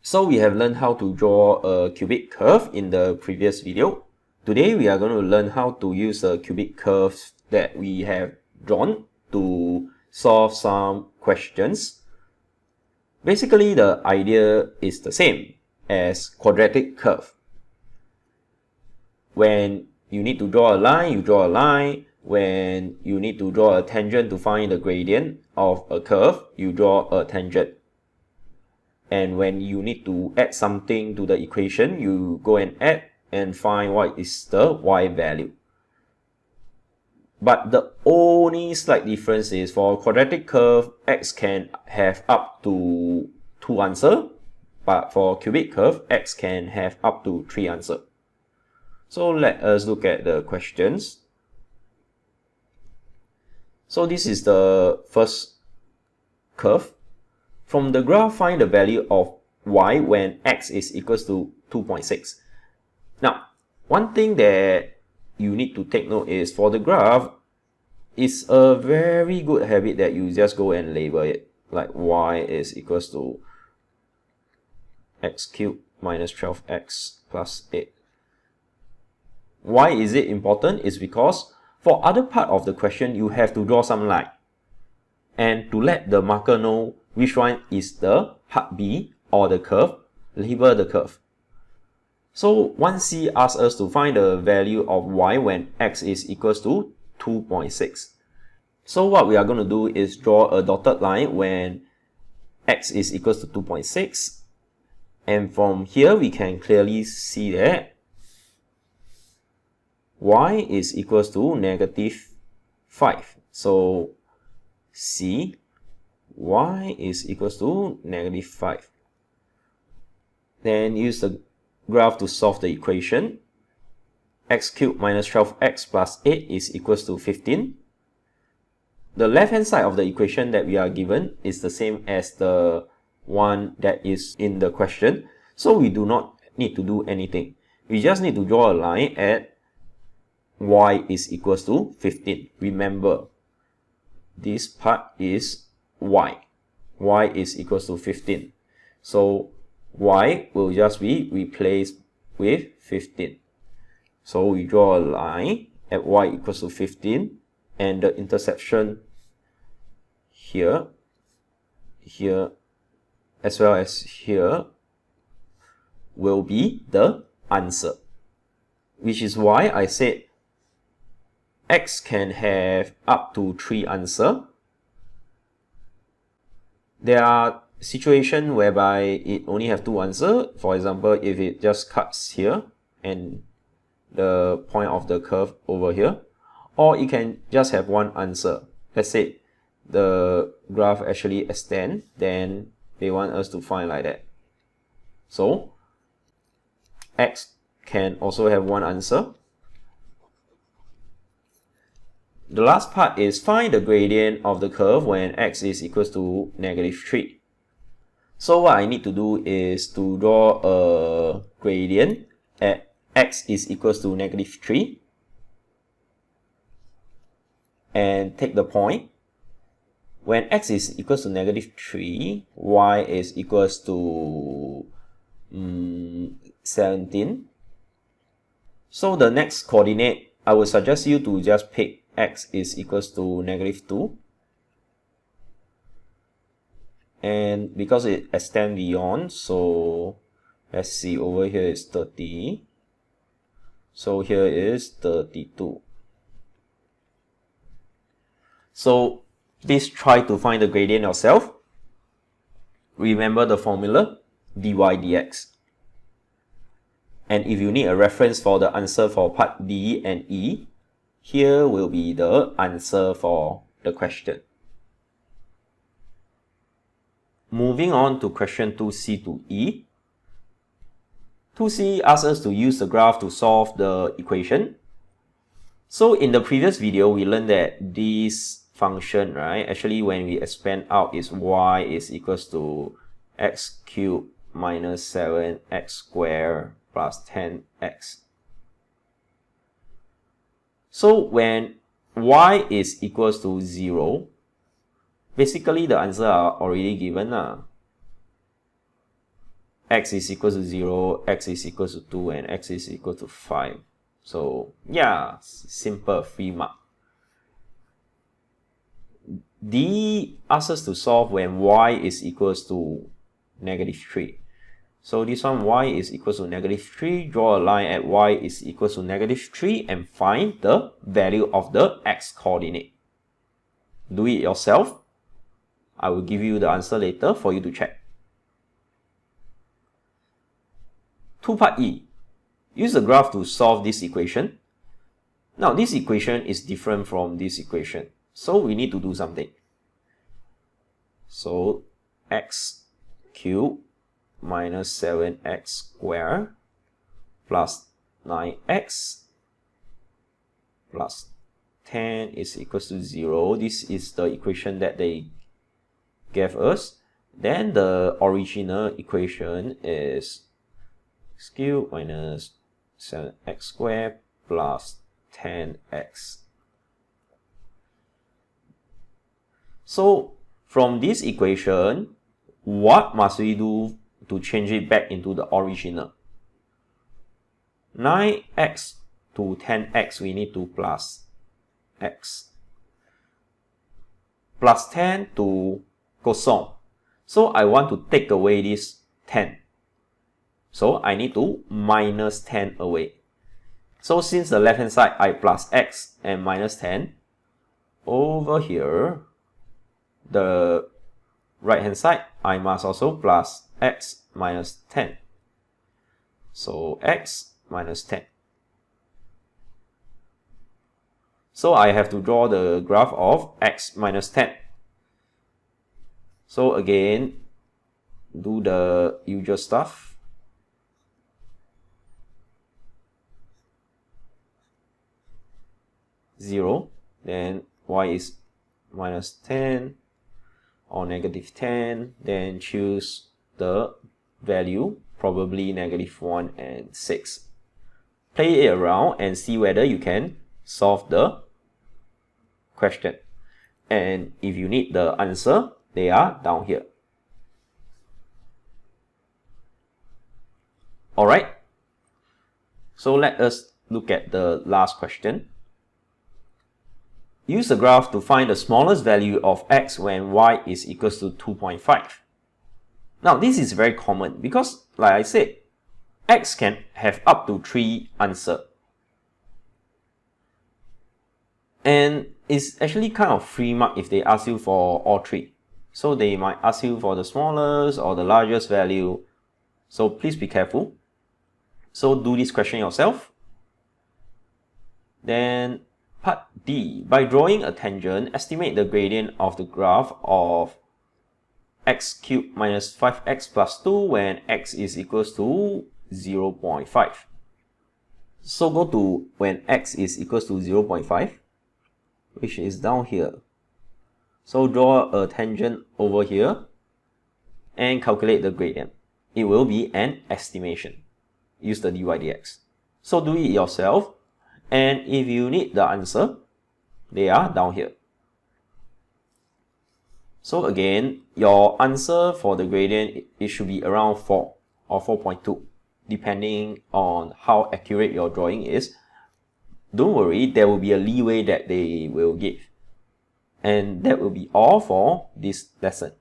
So we have learned how to draw a cubic curve in the previous video. Today we are going to learn how to use a cubic curve that we have drawn to solve some questions. Basically, the idea is the same as quadratic curve. When you need to draw a line, you draw a line. When you need to draw a tangent to find the gradient of a curve, you draw a tangent. And when you need to add something to the equation, you go and add and find what is the y value. But the only slight difference is for a quadratic curve, x can have up to 2 answers, but for a cubic curve, x can have up to 3 answers. So let us look at the questions. So this is the first curve. From the graph, find the value of y when x is equals to 2.6. Now, one thing that you need to take note is for the graph, it's a very good habit that you just go and label it like y is equals to x cubed minus 12x plus 8. Why is it important? It's because for other part of the question, you have to draw some line. And to let the marker know which one is the part B or the curve, label the curve. So 1C asks us to find the value of y when x is equals to 2.6. So what we are going to do is draw a dotted line when x is equals to 2.6. And from here we can clearly see that y is equals to negative 5. So C, y is equals to negative 5. Then use the graph to solve the equation. X cubed minus 12x plus 8 is equals to 15. The left hand side of the equation that we are given is the same as the one that is in the question. So we do not need to do anything. We just need to draw a line at y is equals to 15. Remember, this part is y. Y is equals to 15. So y will just be replaced with 15. So we draw a line at y equals to 15, and the intersection here, here, as well as here will be the answer. Which is why I said x can have up to 3 answers. There are situations whereby it only have 2 answers. For example, if it just cuts here and the point of the curve over here, or it can just have 1 answer. Let's say the graph actually extends, then they want us to find like that. So x can also have 1 answer. The last part is find the gradient of the curve when x is equals to negative 3. So what I need to do is to draw a gradient at x is equals to negative 3 and take the point. When x is equals to negative 3, y is equals to 17. So the next coordinate, I would suggest you to just pick x is equals to negative 2. And because it extends beyond, so let's see, over here is 30. So here is 32. So please try to find the gradient yourself. Remember the formula, dy dx. And if you need a reference for the answer for part D and E, here will be the answer for the question. Moving on to question 2C to E. 2C asks us to use the graph to solve the equation. So in the previous video, we learned that this function, right, actually when we expand out is y is equals to x cubed minus 7x squared plus 10x. So when y is equals to 0, basically the answer are already given. x is equal to 0, x is equal to 2, and x is equal to 5. So yeah, simple, 3 mark. D asks us to solve when y is equals to -3. So this one, y is equals to -3, draw a line at y is equals to -3 and find the value of the x coordinate. Do it yourself. I will give you the answer later for you to check. 2 part E. Use the graph to solve this equation. Now this equation is different from this equation, so we need to do something. So x cubed minus 7x squared plus 9x plus 10 is equals to 0. This is the equation that they gave us. Then the original equation is x cubed minus 7x squared plus 10x. So from this equation, what must we do to change it back into the original? 9x to 10x, we need to plus x. Plus 10 to kosong. So I want to take away this 10. So I need to minus 10 away. So since the left hand side I plus x and minus 10, over here, the right hand side I must also plus x minus 10. So x minus 10. So I have to draw the graph of x minus 10. So again, do the usual stuff. Zero, then y is minus 10 or negative 10, then choose the value, probably -1 and 6. Play it around and see whether you can solve the question. And if you need the answer, they are down here. Alright, so let us look at the last question. Use the graph to find the smallest value of x when y is equals to 2.5. Now this is very common because, like I said, x can have up to 3 answers. And it's actually kind of free mark if they ask you for all 3. So they might ask you for the smallest or the largest value. So please be careful. So do this question yourself. Then part D, by drawing a tangent, estimate the gradient of the graph of x cubed minus 5x plus 2 when x is equals to 0.5. So go to when x is equals to 0.5, which is down here. So draw a tangent over here and calculate the gradient. It will be an estimation. Use the dy dx. So do it yourself. And if you need the answer, they are down here. So again, your answer for the gradient, it should be around 4 or 4.2, depending on how accurate your drawing is. Don't worry, there will be a leeway that they will give. And that will be all for this lesson.